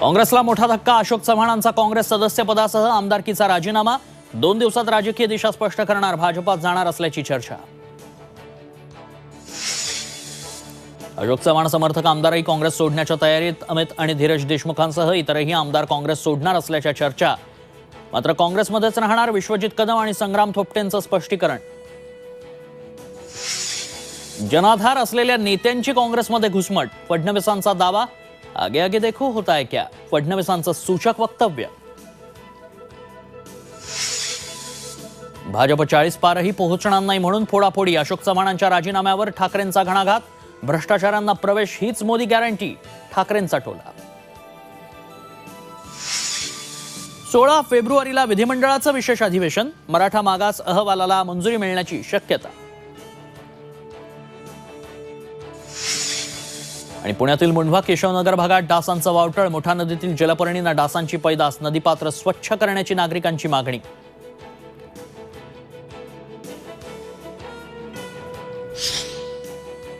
काँग्रेसला मोठा धक्का. अशोक चव्हाणांचा काँग्रेस सदस्यपदासह आमदारकीचा राजीनामा. 2 दिवसात राजकीय दिशा स्पष्ट करणार. भाजपात जाणार असल्याची चर्चा. अशोक चव्हाण समर्थक आमदारही काँग्रेस सोडण्याच्या तयारीत. अमित आणि धीरज देशमुखांसह इतरही आमदार काँग्रेस सोडणार असल्याच्या चर्चा. मात्र काँग्रेसमध्येच राहणार. विश्वजित कदम आणि संग्राम थोपटेंचं स्पष्टीकरण. जनाधार असलेल्या नेत्यांची काँग्रेसमध्ये घुसमट. फडणवीसांचा दावा. आगे आगे देखो होता है क्या. फडणवीसांचं सूचक वक्तव्य. भाजप 40 पारही पोहोचणार नाही म्हणून फोडाफोडी. अशोक चव्हाणांच्या राजीनाम्यावर ठाकरेंचा घणाघात. भ्रष्टाचारांना प्रवेश हीच मोदी गॅरंटी. ठाकरेंचा टोला. 16 फेब्रुवारीला विधिमंडळाचं विशेष अधिवेशन. मराठा मागास अहवालाला मंजुरी मिळण्याची शक्यता. आणि पुण्यातील मुंढवा केशवनगर भागात डासांचं वावटळ. मोठा नदीतील जलपर्णींना डासांची पैदास. नदीपात्र स्वच्छ करण्याची नागरिकांची मागणी.